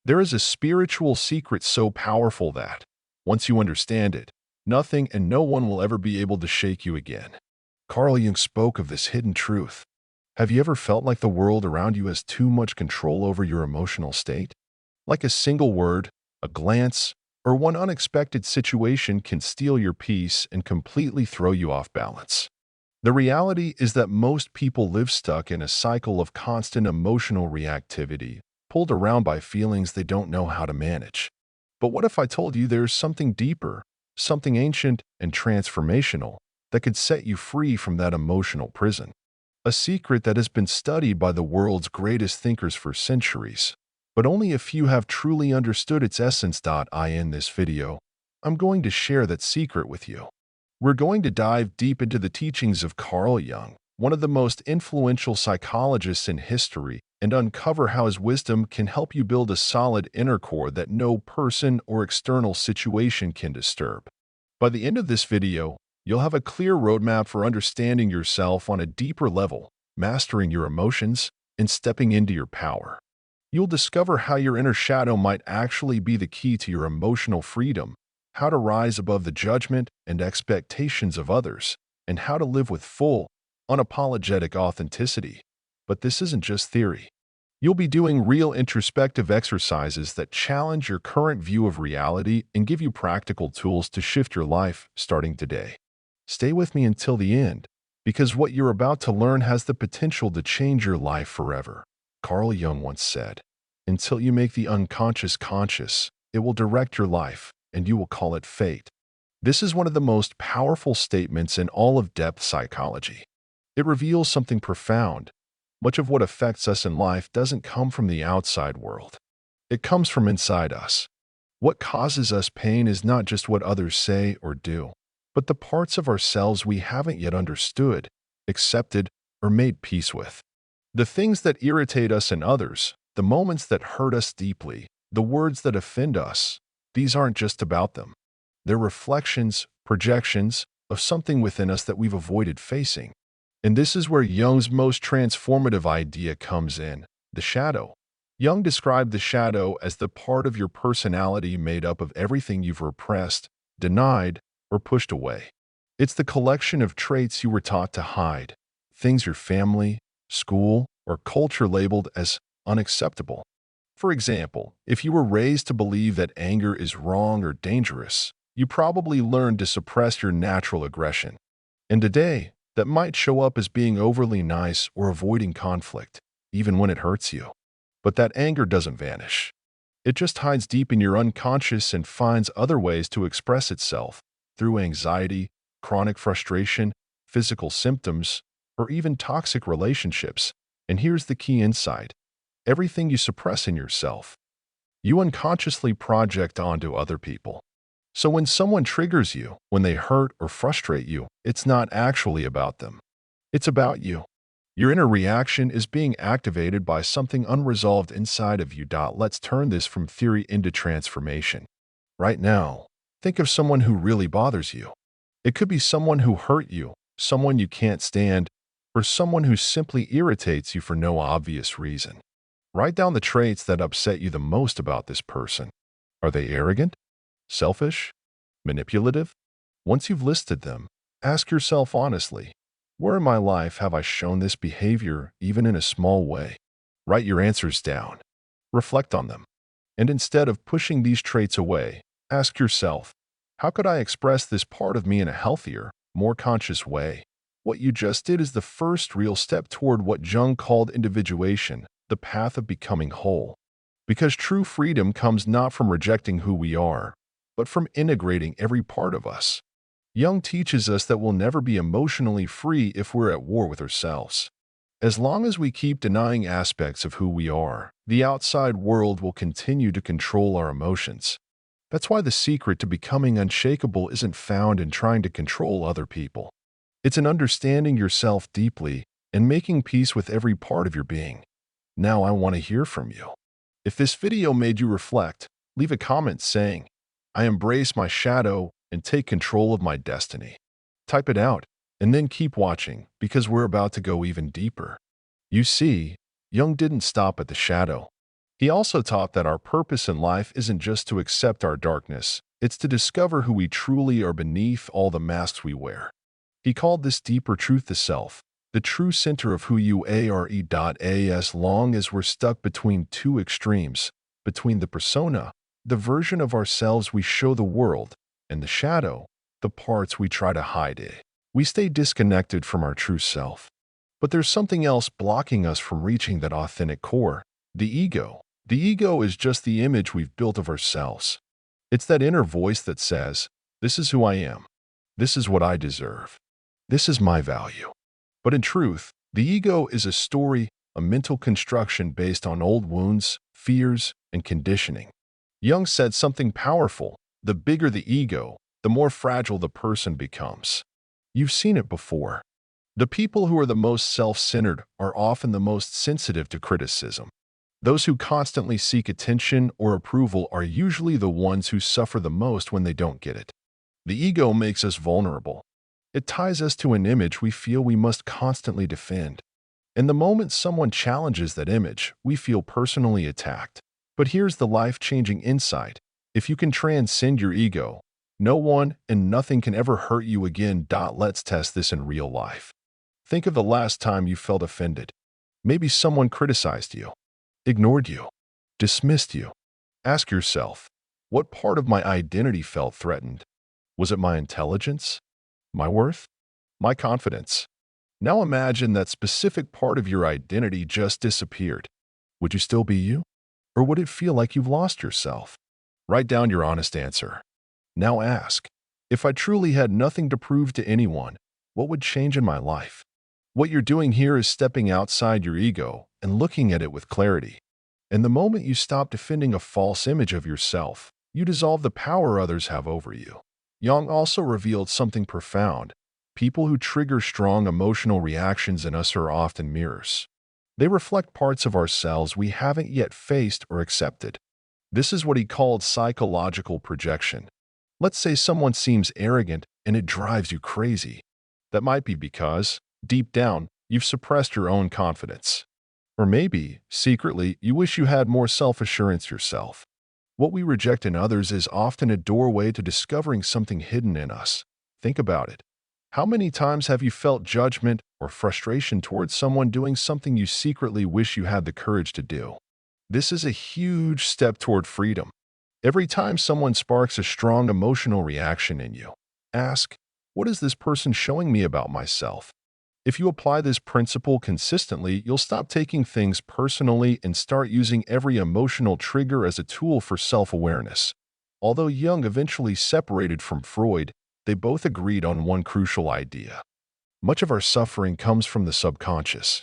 There is a spiritual secret so powerful that, once you understand it, nothing and no one will ever be able to shake you again. Carl Jung spoke of this hidden truth. Have you ever felt like the world around you has too much control over your emotional state? Like a single word, a glance, or one unexpected situation can steal your peace and completely throw you off balance. The reality is that most people live stuck in a cycle of constant emotional reactivity, pulled around by feelings they don't know how to manage. But what if I told you there's something deeper, something ancient and transformational, that could set you free from that emotional prison? A secret that has been studied by the world's greatest thinkers for centuries, but only a few have truly understood its essence. In this video, I'm going to share that secret with you. We're going to dive deep into the teachings of Carl Jung, one of the most influential psychologists in history, and uncover how his wisdom can help you build a solid inner core that no person or external situation can disturb. By the end of this video, you'll have a clear roadmap for understanding yourself on a deeper level, mastering your emotions, and stepping into your power. You'll discover how your inner shadow might actually be the key to your emotional freedom, how to rise above the judgment and expectations of others, and how to live with full, unapologetic authenticity. But this isn't just theory. You'll be doing real introspective exercises that challenge your current view of reality and give you practical tools to shift your life starting today. Stay with me until the end, because what you're about to learn has the potential to change your life forever. Carl Jung once said, "Until you make the unconscious conscious, it will direct your life, and you will call it fate." This is one of the most powerful statements in all of depth psychology. It reveals something profound. Much of what affects us in life doesn't come from the outside world. It comes from inside us. What causes us pain is not just what others say or do, but the parts of ourselves we haven't yet understood, accepted, or made peace with. The things that irritate us in others, the moments that hurt us deeply, the words that offend us, these aren't just about them. They're reflections, projections, of something within us that we've avoided facing. And this is where Jung's most transformative idea comes in, the shadow. Jung described the shadow as the part of your personality made up of everything you've repressed, denied, or pushed away. It's the collection of traits you were taught to hide, things your family, school, or culture labeled as unacceptable. For example, if you were raised to believe that anger is wrong or dangerous, you probably learned to suppress your natural aggression. And today, that might show up as being overly nice or avoiding conflict, even when it hurts you. But that anger doesn't vanish. It just hides deep in your unconscious and finds other ways to express itself, through anxiety, chronic frustration, physical symptoms, or even toxic relationships. And here's the key insight. Everything you suppress in yourself, you unconsciously project onto other people. So when someone triggers you, when they hurt or frustrate you, it's not actually about them. It's about you. Your inner reaction is being activated by something unresolved inside of you. Let's turn this from theory into transformation. Right now, think of someone who really bothers you. It could be someone who hurt you, someone you can't stand, or someone who simply irritates you for no obvious reason. Write down the traits that upset you the most about this person. Are they arrogant? Selfish? Manipulative? Once you've listed them, ask yourself honestly, where in my life have I shown this behavior, even in a small way? Write your answers down. Reflect on them. And instead of pushing these traits away, ask yourself, how could I express this part of me in a healthier, more conscious way? What you just did is the first real step toward what Jung called individuation, the path of becoming whole. Because true freedom comes not from rejecting who we are, but from integrating every part of us. Jung teaches us that we'll never be emotionally free if we're at war with ourselves. As long as we keep denying aspects of who we are, the outside world will continue to control our emotions. That's why the secret to becoming unshakable isn't found in trying to control other people. It's in understanding yourself deeply and making peace with every part of your being. Now I want to hear from you. If this video made you reflect, leave a comment saying, "I embrace my shadow and take control of my destiny." Type it out, and then keep watching, because we're about to go even deeper. You see, Jung didn't stop at the shadow. He also taught that our purpose in life isn't just to accept our darkness, it's to discover who we truly are beneath all the masks we wear. He called this deeper truth the self, the true center of who you are. As long as we're stuck between two extremes, between the persona, the version of ourselves we show the world, and the shadow, the parts we try to hide it, we stay disconnected from our true self. But there's something else blocking us from reaching that authentic core, the ego. The ego is just the image we've built of ourselves. It's that inner voice that says, "This is who I am. This is what I deserve. This is my value." But in truth, the ego is a story, a mental construction based on old wounds, fears, and conditioning. Jung said something powerful: the bigger the ego, the more fragile the person becomes. You've seen it before. The people who are the most self-centered are often the most sensitive to criticism. Those who constantly seek attention or approval are usually the ones who suffer the most when they don't get it. The ego makes us vulnerable. It ties us to an image we feel we must constantly defend. And the moment someone challenges that image, we feel personally attacked. But here's the life-changing insight: if you can transcend your ego, no one and nothing can ever hurt you again. Let's test this in real life. Think of the last time you felt offended. Maybe someone criticized you, ignored you, dismissed you. Ask yourself, what part of my identity felt threatened? Was it my intelligence? My worth? My confidence? Now imagine that specific part of your identity just disappeared. Would you still be you? Or would it feel like you've lost yourself? Write down your honest answer. Now ask, if I truly had nothing to prove to anyone, what would change in my life? What you're doing here is stepping outside your ego and looking at it with clarity. And the moment you stop defending a false image of yourself, you dissolve the power others have over you. Jung also revealed something profound. People who trigger strong emotional reactions in us are often mirrors. They reflect parts of ourselves we haven't yet faced or accepted. This is what he called psychological projection. Let's say someone seems arrogant and it drives you crazy. That might be because, deep down, you've suppressed your own confidence. Or maybe, secretly, you wish you had more self-assurance yourself. What we reject in others is often a doorway to discovering something hidden in us. Think about it. How many times have you felt judgment or frustration towards someone doing something you secretly wish you had the courage to do? This is a huge step toward freedom. Every time someone sparks a strong emotional reaction in you, ask, what is this person showing me about myself? If you apply this principle consistently, you'll stop taking things personally and start using every emotional trigger as a tool for self-awareness. Although Jung eventually separated from Freud, they both agreed on one crucial idea. Much of our suffering comes from the subconscious.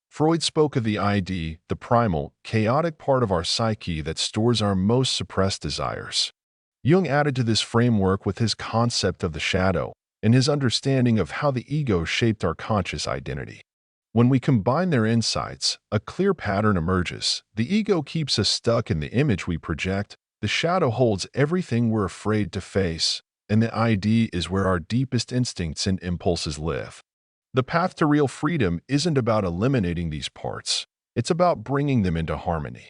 Freud spoke of the id, the primal, chaotic part of our psyche that stores our most suppressed desires. Jung added to this framework with his concept of the shadow and his understanding of how the ego shaped our conscious identity. When we combine their insights, a clear pattern emerges. The ego keeps us stuck in the image we project, the shadow holds everything we're afraid to face, and the id is where our deepest instincts and impulses live. The path to real freedom isn't about eliminating these parts. It's about bringing them into harmony.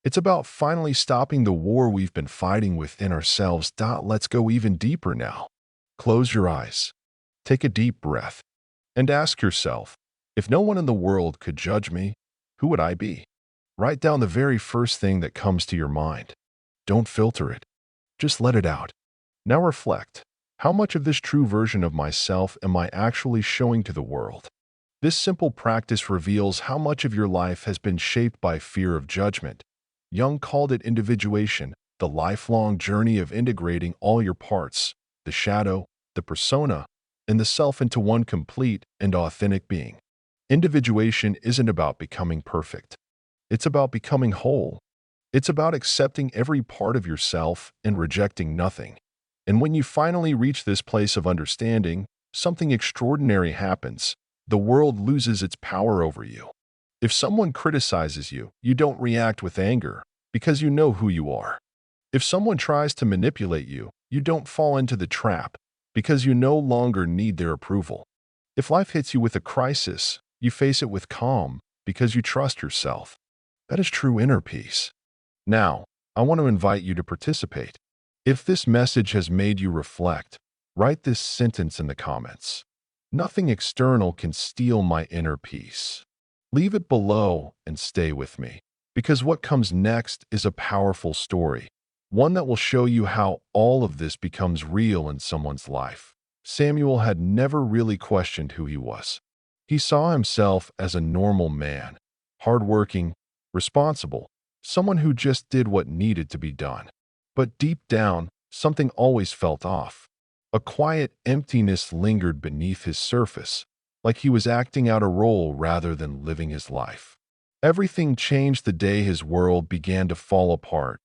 It's about finally stopping the war we've been fighting within ourselves. Let's go even deeper now. Close your eyes, take a deep breath, and ask yourself, if no one in the world could judge me, who would I be? Write down the very first thing that comes to your mind. Don't filter it. Just let it out. Now reflect. How much of this true version of myself am I actually showing to the world? This simple practice reveals how much of your life has been shaped by fear of judgment. Jung called it individuation, the lifelong journey of integrating all your parts, the shadow, the persona, and the self into one complete and authentic being. Individuation isn't about becoming perfect. It's about becoming whole. It's about accepting every part of yourself and rejecting nothing. And when you finally reach this place of understanding, something extraordinary happens. The world loses its power over you. If someone criticizes you, you don't react with anger because you know who you are. If someone tries to manipulate you, you don't fall into the trap because you no longer need their approval. If life hits you with a crisis, you face it with calm because you trust yourself. That is true inner peace. Now, I want to invite you to participate. If this message has made you reflect, write this sentence in the comments. Nothing external can steal my inner peace. Leave it below and stay with me, because what comes next is a powerful story, one that will show you how all of this becomes real in someone's life. Samuel had never really questioned who he was. He saw himself as a normal man, hardworking, responsible, someone who just did what needed to be done. But deep down, something always felt off. A quiet emptiness lingered beneath his surface, like he was acting out a role rather than living his life. Everything changed the day his world began to fall apart.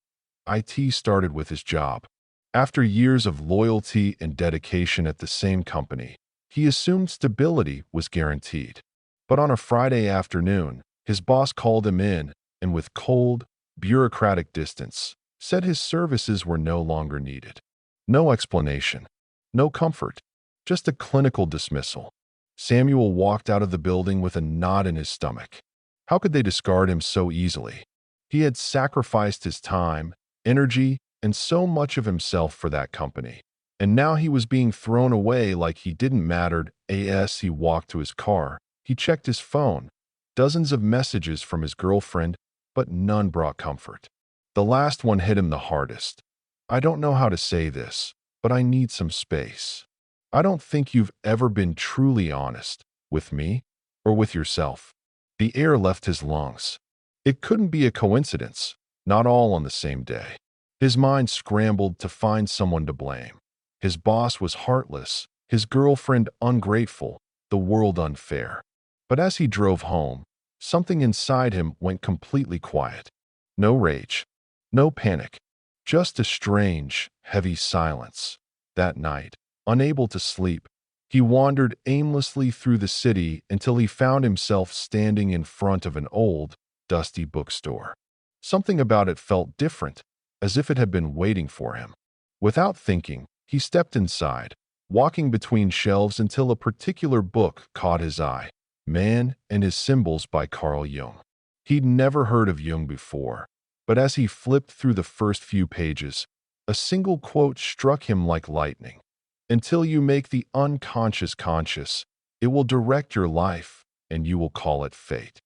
IT started with his job. After years of loyalty and dedication at the same company, he assumed stability was guaranteed. But on a Friday afternoon, his boss called him in and with cold, bureaucratic distance, said his services were no longer needed. No explanation, no comfort, just a clinical dismissal. Samuel walked out of the building with a knot in his stomach. How could they discard him so easily? He had sacrificed his time, energy, and so much of himself for that company. And now he was being thrown away like he didn't matter. As he walked to his car, he checked his phone. Dozens of messages from his girlfriend, but none brought comfort. The last one hit him the hardest. I don't know how to say this, but I need some space. I don't think you've ever been truly honest with me or with yourself. The air left his lungs. It couldn't be a coincidence, not all on the same day. His mind scrambled to find someone to blame. His boss was heartless, his girlfriend ungrateful, the world unfair. But as he drove home, something inside him went completely quiet. No rage, no panic, just a strange, heavy silence. That night, unable to sleep, he wandered aimlessly through the city until he found himself standing in front of an old, dusty bookstore. Something about it felt different, as if it had been waiting for him. Without thinking, he stepped inside, walking between shelves until a particular book caught his eye, Man and His Symbols by Carl Jung. He'd never heard of Jung before, but as he flipped through the first few pages, a single quote struck him like lightning. Until you make the unconscious conscious, it will direct your life, and you will call it fate.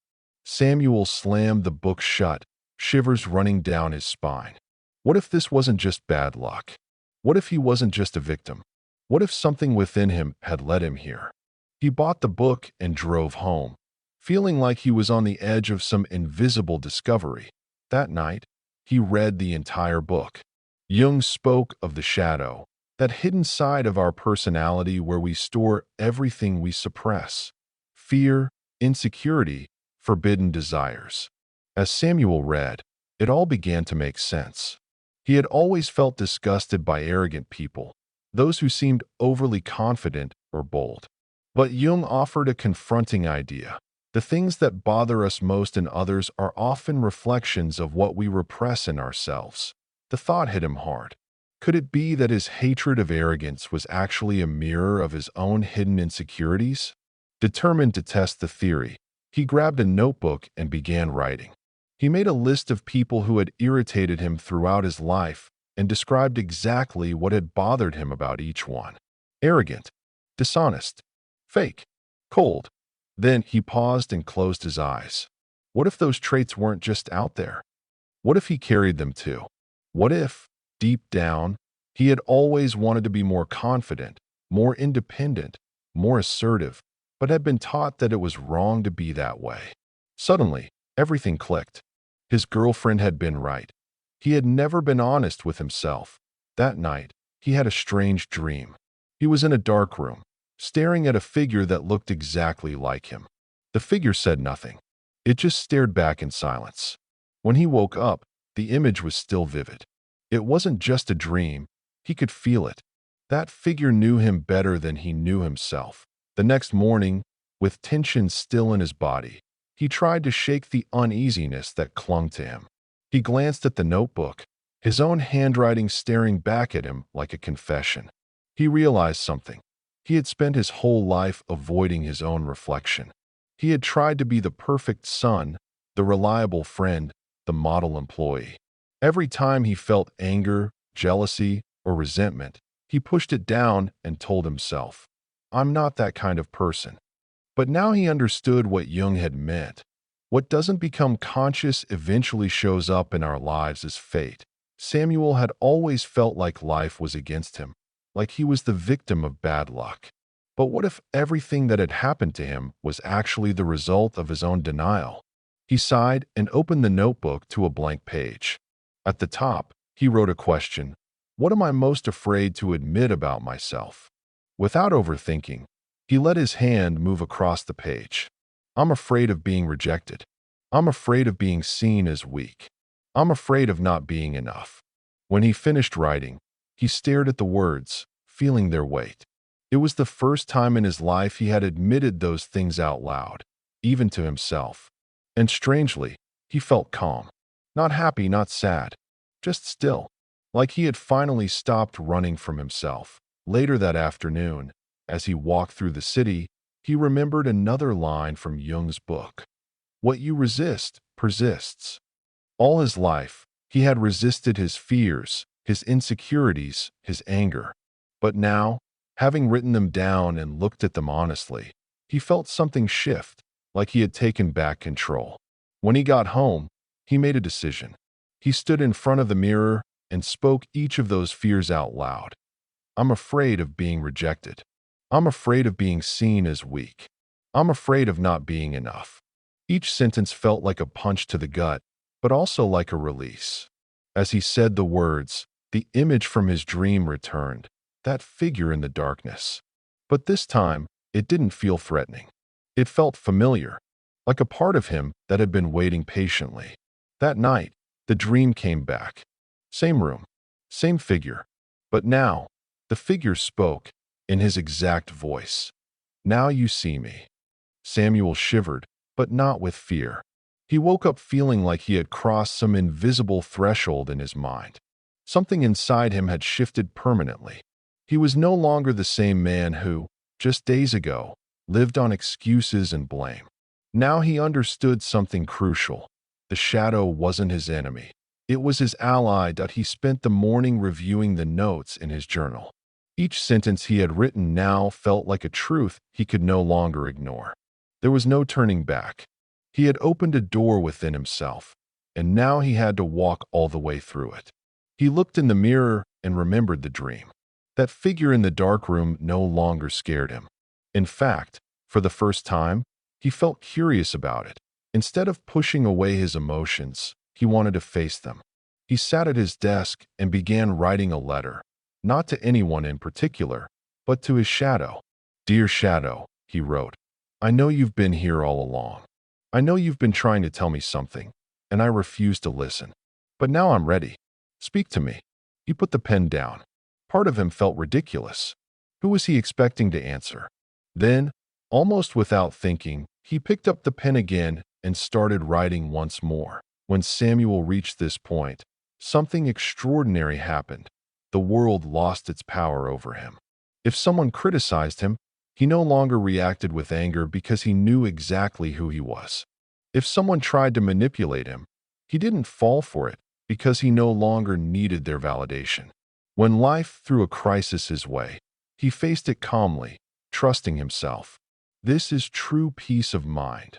Samuel slammed the book shut, shivers running down his spine. What if this wasn't just bad luck? What if he wasn't just a victim? What if something within him had led him here? He bought the book and drove home, feeling like he was on the edge of some invisible discovery. That night, he read the entire book. Jung spoke of the shadow, that hidden side of our personality where we store everything we suppress: fear, insecurity, forbidden desires. As Samuel read, it all began to make sense. He had always felt disgusted by arrogant people, those who seemed overly confident or bold. But Jung offered a confronting idea. The things that bother us most in others are often reflections of what we repress in ourselves. The thought hit him hard. Could it be that his hatred of arrogance was actually a mirror of his own hidden insecurities? Determined to test the theory, he grabbed a notebook and began writing. He made a list of people who had irritated him throughout his life and described exactly what had bothered him about each one. Arrogant, dishonest, fake, cold. Then he paused and closed his eyes. What if those traits weren't just out there? What if he carried them too? What if, deep down, he had always wanted to be more confident, more independent, more assertive, but had been taught that it was wrong to be that way? Suddenly, everything clicked. His girlfriend had been right. He had never been honest with himself. That night, he had a strange dream. He was in a dark room, staring at a figure that looked exactly like him. The figure said nothing. It just stared back in silence. When he woke up, the image was still vivid. It wasn't just a dream. He could feel it. That figure knew him better than he knew himself. The next morning, with tension still in his body, he tried to shake the uneasiness that clung to him. He glanced at the notebook, his own handwriting staring back at him like a confession. He realized something. He had spent his whole life avoiding his own reflection. He had tried to be the perfect son, the reliable friend, the model employee. Every time he felt anger, jealousy, or resentment, he pushed it down and told himself, I'm not that kind of person. But now he understood what Jung had meant. What doesn't become conscious eventually shows up in our lives as fate. Samuel had always felt like life was against him, like he was the victim of bad luck. But what if everything that had happened to him was actually the result of his own denial? He sighed and opened the notebook to a blank page. At the top, he wrote a question: what am I most afraid to admit about myself? Without overthinking, he let his hand move across the page. I'm afraid of being rejected. I'm afraid of being seen as weak. I'm afraid of not being enough. When he finished writing, he stared at the words, feeling their weight. It was the first time in his life he had admitted those things out loud, even to himself. And strangely, he felt calm. Not happy, not sad, just still, like he had finally stopped running from himself. Later that afternoon, as he walked through the city, he remembered another line from Jung's book. What you resist persists. All his life, he had resisted his fears, his insecurities, his anger. But now, having written them down and looked at them honestly, he felt something shift, like he had taken back control. When he got home, he made a decision. He stood in front of the mirror and spoke each of those fears out loud. I'm afraid of being rejected. I'm afraid of being seen as weak. I'm afraid of not being enough. Each sentence felt like a punch to the gut, but also like a release. As he said the words, the image from his dream returned, that figure in the darkness. But this time, it didn't feel threatening. It felt familiar, like a part of him that had been waiting patiently. That night, the dream came back. Same room, same figure. But now, the figure spoke in his exact voice. Now you see me. Samuel shivered, but not with fear. He woke up feeling like he had crossed some invisible threshold in his mind. Something inside him had shifted permanently. He was no longer the same man who, just days ago, lived on excuses and blame. Now he understood something crucial. The shadow wasn't his enemy. It was his ally. He spent the morning reviewing the notes in his journal. Each sentence he had written now felt like a truth he could no longer ignore. There was no turning back. He had opened a door within himself, and now he had to walk all the way through it. He looked in the mirror and remembered the dream. That figure in the dark room no longer scared him. In fact, for the first time, he felt curious about it. Instead of pushing away his emotions, he wanted to face them. He sat at his desk and began writing a letter, not to anyone in particular, but to his shadow. Dear Shadow, he wrote, I know you've been here all along. I know you've been trying to tell me something, and I refuse to listen. But now I'm ready. Speak to me. He put the pen down. Part of him felt ridiculous. Who was he expecting to answer? Then, almost without thinking, he picked up the pen again and started writing once more. When Samuel reached this point, something extraordinary happened. The world lost its power over him. If someone criticized him, he no longer reacted with anger because he knew exactly who he was. If someone tried to manipulate him, he didn't fall for it because he no longer needed their validation. When life threw a crisis his way, he faced it calmly, trusting himself. This is true peace of mind.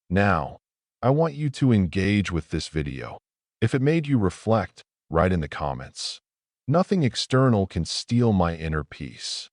Now, I want you to engage with this video. If it made you reflect, write in the comments. Nothing external can steal my inner peace.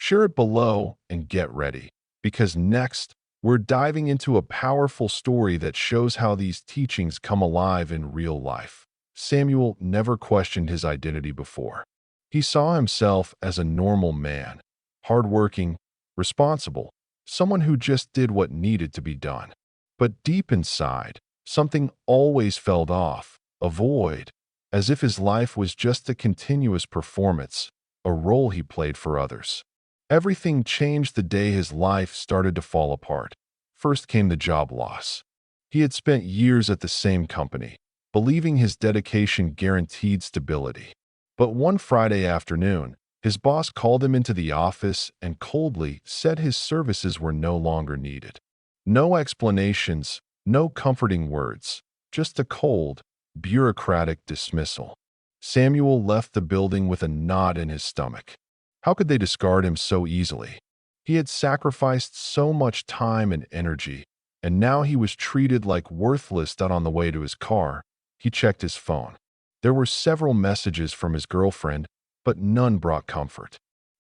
Share it below and get ready, because next, we're diving into a powerful story that shows how these teachings come alive in real life. Samuel never questioned his identity before. He saw himself as a normal man, hardworking, responsible, someone who just did what needed to be done. But deep inside, something always felt off, a void, as if his life was just a continuous performance, a role he played for others. Everything changed the day his life started to fall apart. First came the job loss. He had spent years at the same company, believing his dedication guaranteed stability. But one Friday afternoon, his boss called him into the office and coldly said his services were no longer needed. No explanations, no comforting words, just a cold, bureaucratic dismissal. Samuel left the building with a knot in his stomach. How could they discard him so easily? He had sacrificed so much time and energy, and now he was treated like worthless. On the way to his car, he checked his phone. There were several messages from his girlfriend, but none brought comfort.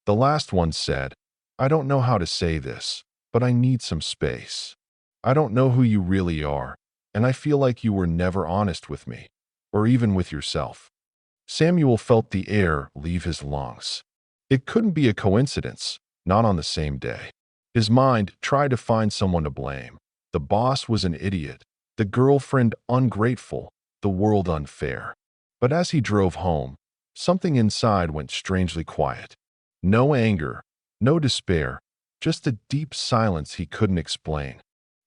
The last one said, "I don't know how to say this, but I need some space. I don't know who you really are, and I feel like you were never honest with me, or even with yourself." Samuel felt the air leave his lungs. It couldn't be a coincidence, not on the same day. His mind tried to find someone to blame. The boss was an idiot, the girlfriend ungrateful, the world unfair. But as he drove home, something inside went strangely quiet. No anger, no despair, just a deep silence he couldn't explain.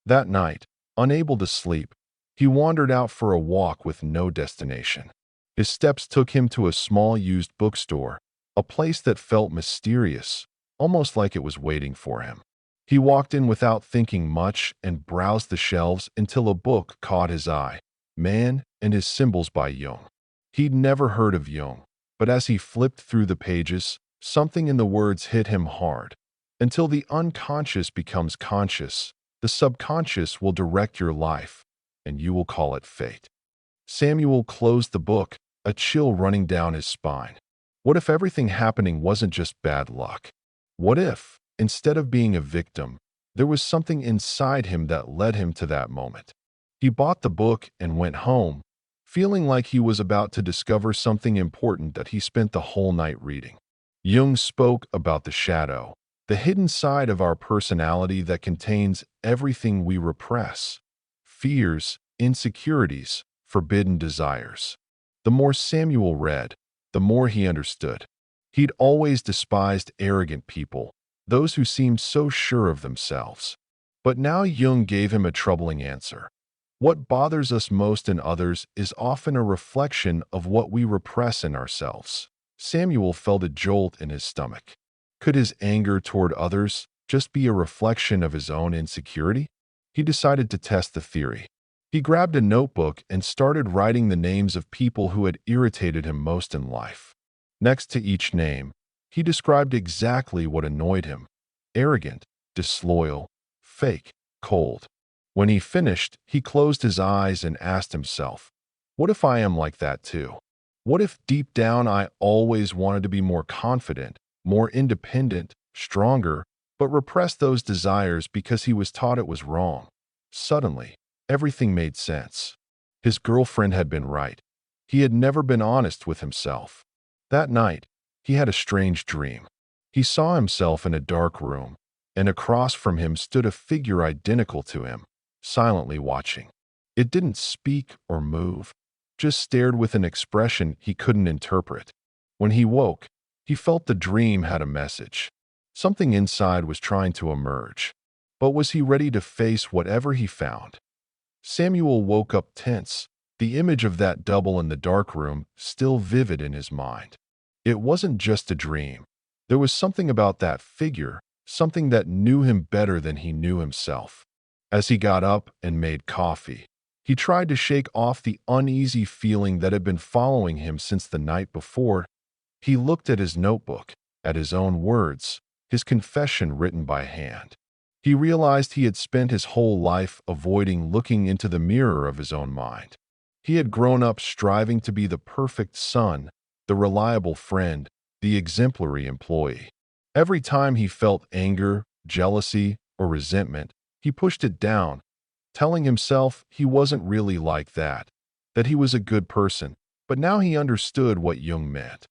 That night, unable to sleep, he wandered out for a walk with no destination. His steps took him to a small used bookstore, a place that felt mysterious, almost like it was waiting for him. He walked in without thinking much and browsed the shelves until a book caught his eye, Man and His Symbols by Jung. He'd never heard of Jung, but as he flipped through the pages, something in the words hit him hard. Until the unconscious becomes conscious, the subconscious will direct your life, and you will call it fate. Samuel closed the book, a chill running down his spine. What if everything happening wasn't just bad luck? What if, instead of being a victim, there was something inside him that led him to that moment? He bought the book and went home, feeling like he was about to discover something important that he spent the whole night reading. Jung spoke about the shadow, the hidden side of our personality that contains everything we repress: fears, insecurities, forbidden desires. The more Samuel read, the more he understood. He'd always despised arrogant people, those who seemed so sure of themselves. But now Jung gave him a troubling answer. What bothers us most in others is often a reflection of what we repress in ourselves. Samuel felt a jolt in his stomach. Could his anger toward others just be a reflection of his own insecurity? He decided to test the theory. He grabbed a notebook and started writing the names of people who had irritated him most in life. Next to each name, he described exactly what annoyed him: arrogant, disloyal, fake, cold. When he finished, he closed his eyes and asked himself, what if I am like that too? What if deep down I always wanted to be more confident, more independent, stronger, but repressed those desires because he was taught it was wrong? Suddenly, everything made sense. His girlfriend had been right. He had never been honest with himself. That night, he had a strange dream. He saw himself in a dark room, and across from him stood a figure identical to him, silently watching. It didn't speak or move, just stared with an expression he couldn't interpret. When he woke, he felt the dream had a message. Something inside was trying to emerge. But was he ready to face whatever he found? Samuel woke up tense, the image of that double in the dark room still vivid in his mind. It wasn't just a dream. There was something about that figure, something that knew him better than he knew himself. As he got up and made coffee, he tried to shake off the uneasy feeling that had been following him since the night before. He looked at his notebook, at his own words, his confession written by hand. He realized he had spent his whole life avoiding looking into the mirror of his own mind. He had grown up striving to be the perfect son, the reliable friend, the exemplary employee. Every time he felt anger, jealousy, or resentment, he pushed it down, telling himself he wasn't really like that he was a good person. But now he understood what Jung meant.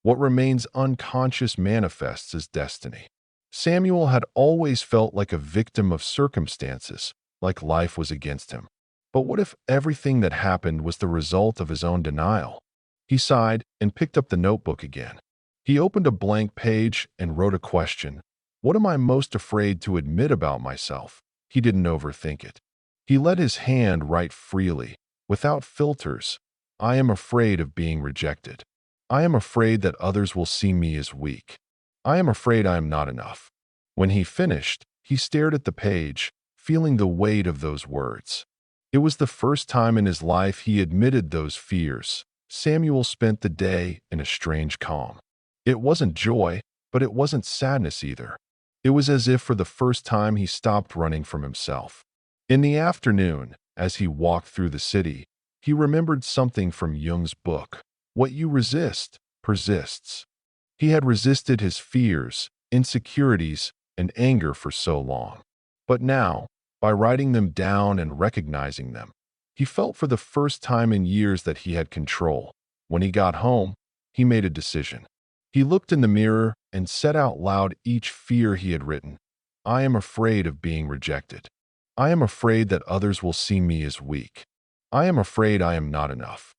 What remains unconscious manifests as destiny. Samuel had always felt like a victim of circumstances, like life was against him. But what if everything that happened was the result of his own denial? He sighed and picked up the notebook again. He opened a blank page and wrote a question. What am I most afraid to admit about myself? He didn't overthink it. He let his hand write freely, without filters. I am afraid of being rejected. I am afraid that others will see me as weak. I am afraid I am not enough. When he finished, he stared at the page, feeling the weight of those words. It was the first time in his life he admitted those fears. Samuel spent the day in a strange calm. It wasn't joy, but it wasn't sadness either. It was as if for the first time he stopped running from himself. In the afternoon, as he walked through the city, he remembered something from Jung's book. What you resist, persists. He had resisted his fears, insecurities, and anger for so long. But now, by writing them down and recognizing them, he felt for the first time in years that he had control. When he got home, he made a decision. He looked in the mirror and said out loud each fear he had written. I am afraid of being rejected. I am afraid that others will see me as weak. I am afraid I am not enough.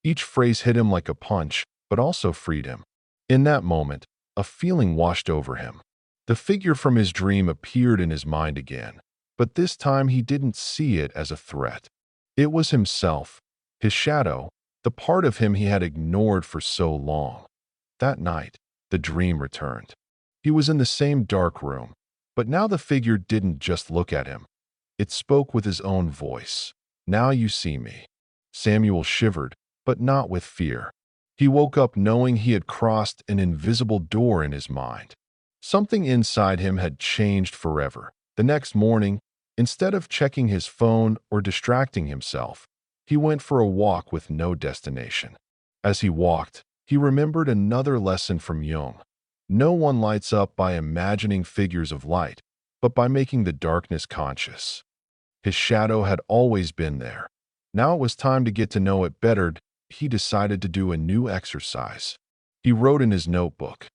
Each phrase hit him like a punch, but also freed him. In that moment, a feeling washed over him. The figure from his dream appeared in his mind again, but this time he didn't see it as a threat. It was himself, his shadow, the part of him he had ignored for so long. That night, the dream returned. He was in the same dark room, but now the figure didn't just look at him. It spoke with his own voice. Now you see me. Samuel shivered, but not with fear. He woke up knowing he had crossed an invisible door in his mind. Something inside him had changed forever. The next morning, instead of checking his phone or distracting himself, he went for a walk with no destination. As he walked, he remembered another lesson from Jung. No one lights up by imagining figures of light, but by making the darkness conscious. His shadow had always been there. Now it was time to get to know it better. He decided to do a new exercise. He wrote in his notebook,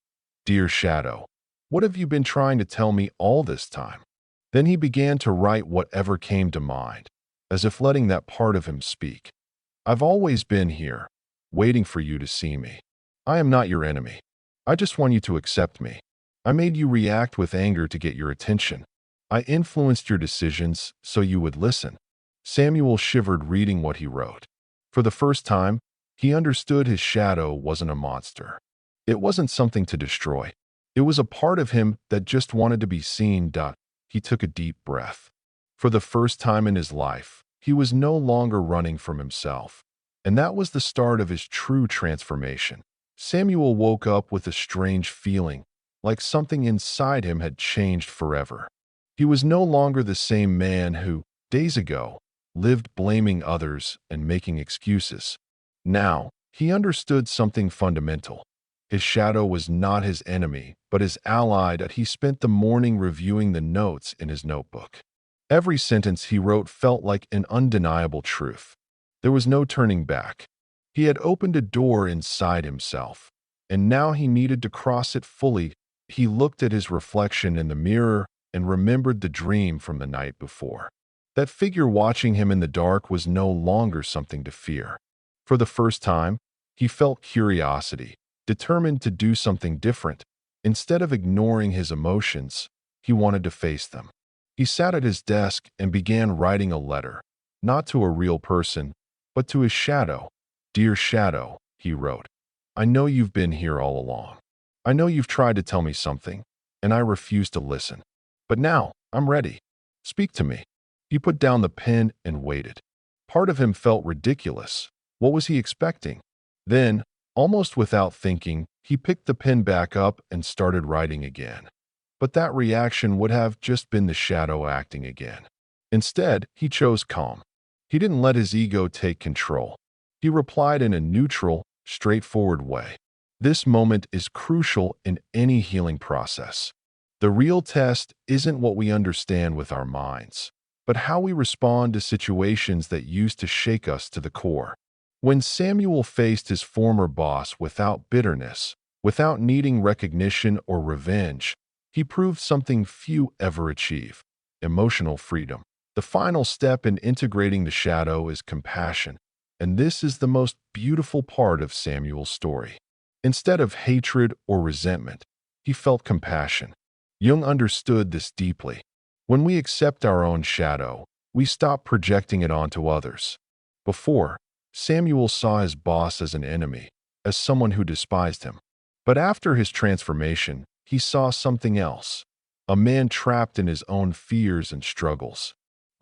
Dear Shadow, what have you been trying to tell me all this time? Then he began to write whatever came to mind, as if letting that part of him speak. I've always been here, waiting for you to see me. I am not your enemy. I just want you to accept me. I made you react with anger to get your attention. I influenced your decisions so you would listen. Samuel shivered reading what he wrote. For the first time, he understood his shadow wasn't a monster. It wasn't something to destroy. It was a part of him that just wanted to be seen. He took a deep breath. For the first time in his life, he was no longer running from himself. And that was the start of his true transformation. Samuel woke up with a strange feeling, like something inside him had changed forever. He was no longer the same man who, days ago, lived blaming others and making excuses. Now, he understood something fundamental. His shadow was not his enemy, but his ally. That he spent the morning reviewing the notes in his notebook. Every sentence he wrote felt like an undeniable truth. There was no turning back. He had opened a door inside himself, and now he needed to cross it fully. He looked at his reflection in the mirror and remembered the dream from the night before. That figure watching him in the dark was no longer something to fear. For the first time, he felt curiosity, determined to do something different. Instead of ignoring his emotions, he wanted to face them. He sat at his desk and began writing a letter, not to a real person, but to his shadow. Dear Shadow, he wrote, I know you've been here all along. I know you've tried to tell me something, and I refuse to listen. But now, I'm ready. Speak to me. He put down the pen and waited. Part of him felt ridiculous. What was he expecting? Then, almost without thinking, he picked the pen back up and started writing again. But that reaction would have just been the shadow acting again. Instead, he chose calm. He didn't let his ego take control. He replied in a neutral, straightforward way. This moment is crucial in any healing process. The real test isn't what we understand with our minds, but how we respond to situations that used to shake us to the core. When Samuel faced his former boss without bitterness, without needing recognition or revenge, he proved something few ever achieve: emotional freedom. The final step in integrating the shadow is compassion, and this is the most beautiful part of Samuel's story. Instead of hatred or resentment, he felt compassion. Jung understood this deeply. When we accept our own shadow, we stop projecting it onto others. Before, Samuel saw his boss as an enemy, as someone who despised him. But after his transformation, he saw something else: a man trapped in his own fears and struggles.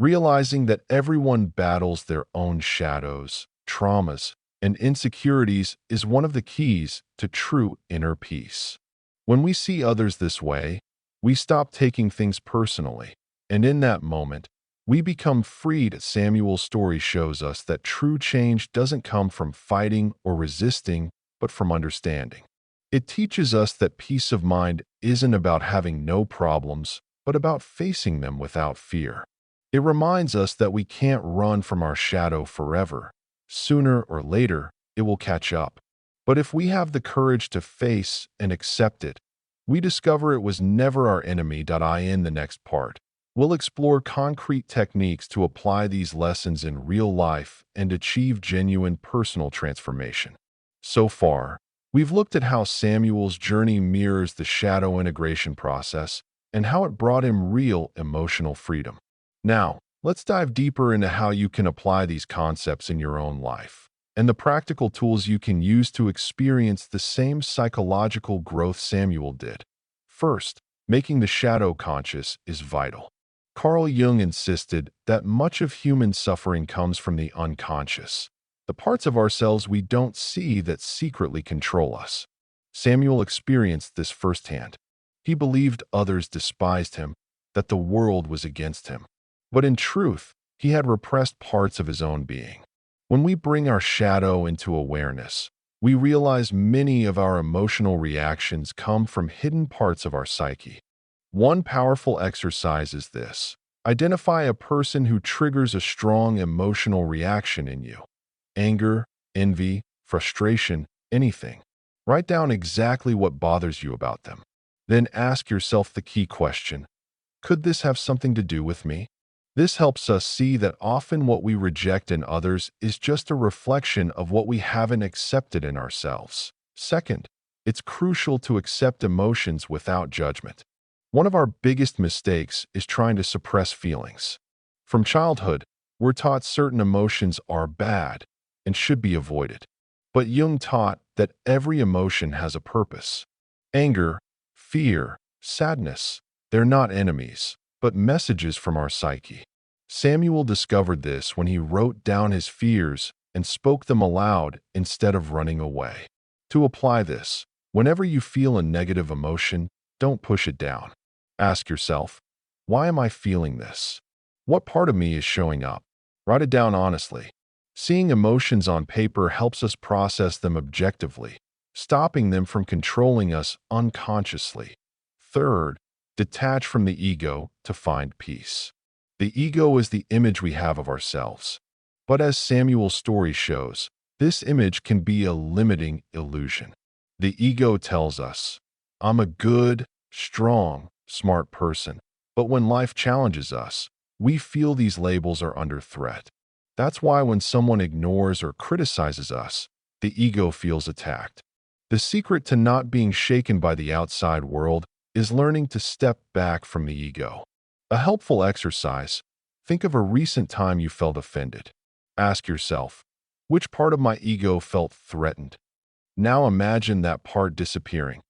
Realizing that everyone battles their own shadows, traumas, and insecurities is one of the keys to true inner peace. When we see others this way, we stop taking things personally, and in that moment, we become freed. Samuel's story shows us that true change doesn't come from fighting or resisting, but from understanding. It teaches us that peace of mind isn't about having no problems, but about facing them without fear. It reminds us that we can't run from our shadow forever. Sooner or later, it will catch up. But if we have the courage to face and accept it, we discover it was never our enemy. In the next part, we'll explore concrete techniques to apply these lessons in real life and achieve genuine personal transformation. So far, we've looked at how Samuel's journey mirrors the shadow integration process and how it brought him real emotional freedom. Now, let's dive deeper into how you can apply these concepts in your own life and the practical tools you can use to experience the same psychological growth Samuel did. First, making the shadow conscious is vital. Carl Jung insisted that much of human suffering comes from the unconscious, the parts of ourselves we don't see that secretly control us. Samuel experienced this firsthand. He believed others despised him, that the world was against him. But in truth, he had repressed parts of his own being. When we bring our shadow into awareness, we realize many of our emotional reactions come from hidden parts of our psyche. One powerful exercise is this. Identify a person who triggers a strong emotional reaction in you. Anger, envy, frustration, anything. Write down exactly what bothers you about them. Then ask yourself the key question: could this have something to do with me? This helps us see that often what we reject in others is just a reflection of what we haven't accepted in ourselves. Second, it's crucial to accept emotions without judgment. One of our biggest mistakes is trying to suppress feelings. From childhood, we're taught certain emotions are bad and should be avoided. But Jung taught that every emotion has a purpose. Anger, fear, sadness, they're not enemies, but messages from our psyche. Samuel discovered this when he wrote down his fears and spoke them aloud instead of running away. To apply this, whenever you feel a negative emotion, don't push it down. Ask yourself, why am I feeling this? What part of me is showing up? Write it down honestly. Seeing emotions on paper helps us process them objectively, stopping them from controlling us unconsciously. Third, detach from the ego to find peace. The ego is the image we have of ourselves. But as Samuel's story shows, this image can be a limiting illusion. The ego tells us, I'm a good, strong, smart person. But when life challenges us, we feel these labels are under threat. That's why when someone ignores or criticizes us, the ego feels attacked. The secret to not being shaken by the outside world is learning to step back from the ego. A helpful exercise: think of a recent time you felt offended. Ask yourself, which part of my ego felt threatened? Now imagine that part disappearing.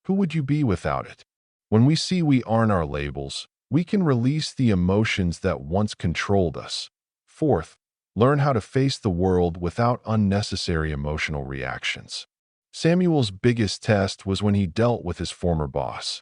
Who would you be without it? When we see we aren't our labels, we can release the emotions that once controlled us. Fourth, learn how to face the world without unnecessary emotional reactions. Samuel's biggest test was when he dealt with his former boss.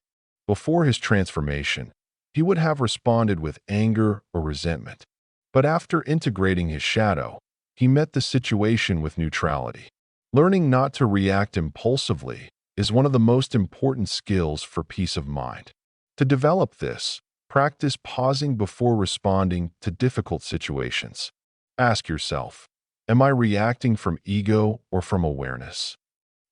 Before his transformation, he would have responded with anger or resentment. But after integrating his shadow, he met the situation with neutrality. Learning not to react impulsively is one of the most important skills for peace of mind. To develop this, practice pausing before responding to difficult situations. Ask yourself, am I reacting from ego or from awareness?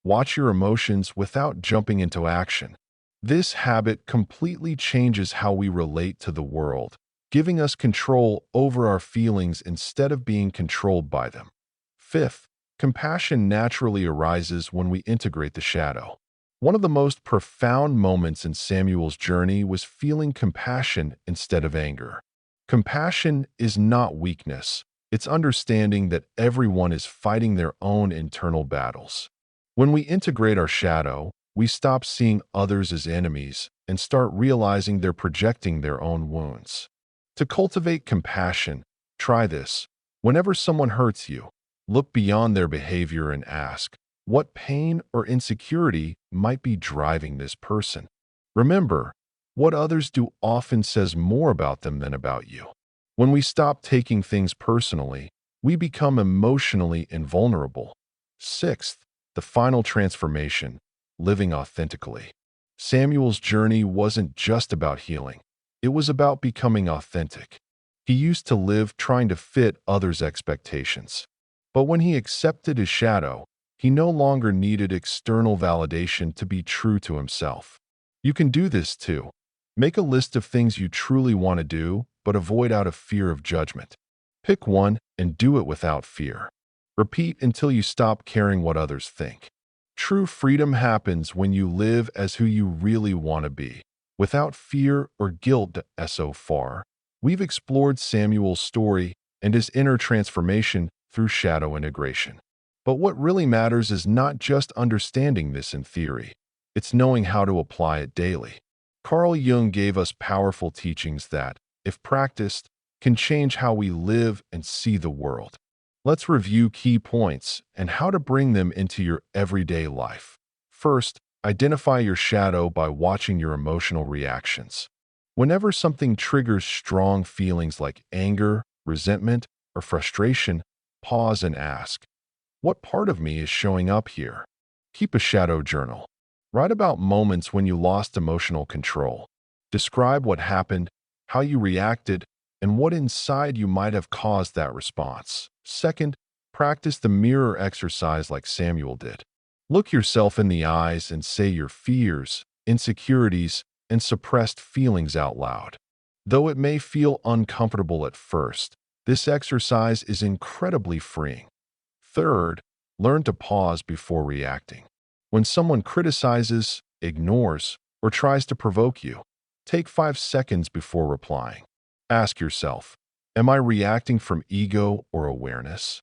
Watch your emotions without jumping into action. This habit completely changes how we relate to the world, giving us control over our feelings instead of being controlled by them. Fifth, compassion naturally arises when we integrate the shadow. One of the most profound moments in Samuel's journey was feeling compassion instead of anger. Compassion is not weakness. It's understanding that everyone is fighting their own internal battles. When we integrate our shadow, we stop seeing others as enemies and start realizing they're projecting their own wounds. To cultivate compassion, try this. Whenever someone hurts you, look beyond their behavior and ask, what pain or insecurity might be driving this person? Remember, what others do often says more about them than about you. When we stop taking things personally, we become emotionally invulnerable. Sixth, the final transformation, living authentically. Samuel's journey wasn't just about healing. It was about becoming authentic. He used to live trying to fit others' expectations. But when he accepted his shadow, he no longer needed external validation to be true to himself. You can do this too. Make a list of things you truly want to do, but avoid out of fear of judgment. Pick one and do it without fear. Repeat until you stop caring what others think. True freedom happens when you live as who you really want to be, without fear or guilt. So far, we've explored Samuel's story and his inner transformation through shadow integration. But what really matters is not just understanding this in theory, it's knowing how to apply it daily. Carl Jung gave us powerful teachings that, if practiced, can change how we live and see the world. Let's review key points and how to bring them into your everyday life. First, identify your shadow by watching your emotional reactions. Whenever something triggers strong feelings like anger, resentment, or frustration, pause and ask, what part of me is showing up here? Keep a shadow journal. Write about moments when you lost emotional control. Describe what happened, how you reacted, and what inside you might have caused that response. Second, practice the mirror exercise like Samuel did. Look yourself in the eyes and say your fears, insecurities, and suppressed feelings out loud. Though it may feel uncomfortable at first, this exercise is incredibly freeing. Third, learn to pause before reacting. When someone criticizes, ignores, or tries to provoke you, take 5 seconds before replying. Ask yourself, am I reacting from ego or awareness?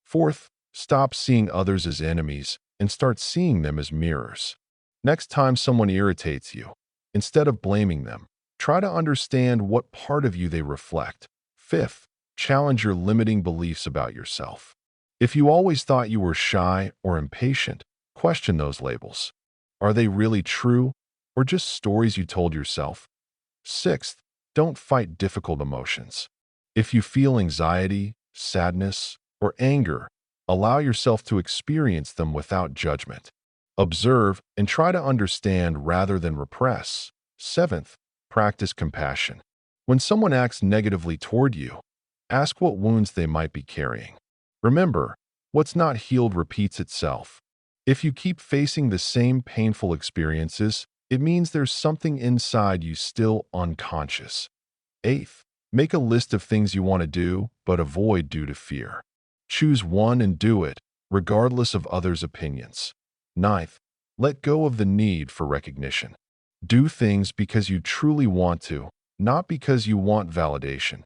Fourth, stop seeing others as enemies and start seeing them as mirrors. Next time someone irritates you, instead of blaming them, try to understand what part of you they reflect. Fifth, challenge your limiting beliefs about yourself. If you always thought you were shy or impatient, question those labels. Are they really true or just stories you told yourself? Sixth, don't fight difficult emotions. If you feel anxiety, sadness, or anger, allow yourself to experience them without judgment. Observe and try to understand rather than repress. Seventh, practice compassion. When someone acts negatively toward you, ask what wounds they might be carrying. Remember, what's not healed repeats itself. If you keep facing the same painful experiences, it means there's something inside you still unconscious. Eighth, make a list of things you want to do, but avoid due to fear. Choose one and do it, regardless of others' opinions. Ninth, let go of the need for recognition. Do things because you truly want to, not because you want validation.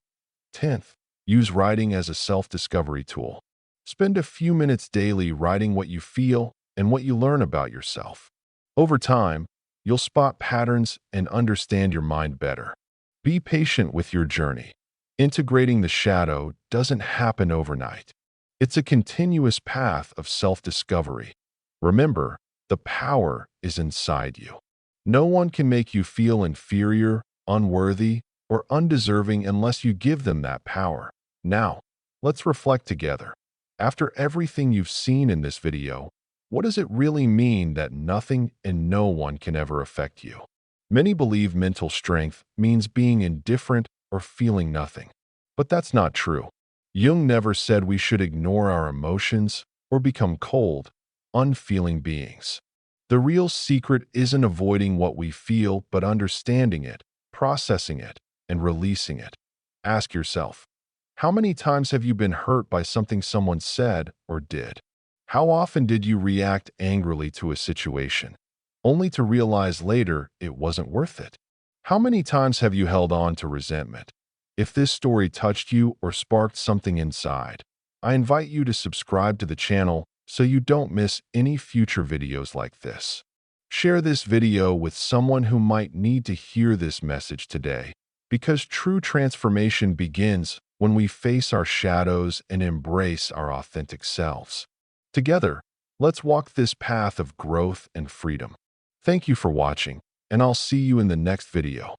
10th, use writing as a self-discovery tool. Spend a few minutes daily writing what you feel and what you learn about yourself. Over time, you'll spot patterns and understand your mind better. Be patient with your journey. Integrating the shadow doesn't happen overnight. It's a continuous path of self-discovery. Remember, the power is inside you. No one can make you feel inferior, unworthy, or undeserving unless you give them that power. Now, let's reflect together. After everything you've seen in this video, what does it really mean that nothing and no one can ever affect you? Many believe mental strength means being indifferent or feeling nothing. But that's not true. Jung never said we should ignore our emotions or become cold, unfeeling beings. The real secret isn't avoiding what we feel, but understanding it, processing it, and releasing it. Ask yourself, how many times have you been hurt by something someone said or did? How often did you react angrily to a situation, only to realize later it wasn't worth it? How many times have you held on to resentment? If this story touched you or sparked something inside, I invite you to subscribe to the channel so you don't miss any future videos like this. Share this video with someone who might need to hear this message today. Because true transformation begins when we face our shadows and embrace our authentic selves. Together, let's walk this path of growth and freedom. Thank you for watching, and I'll see you in the next video.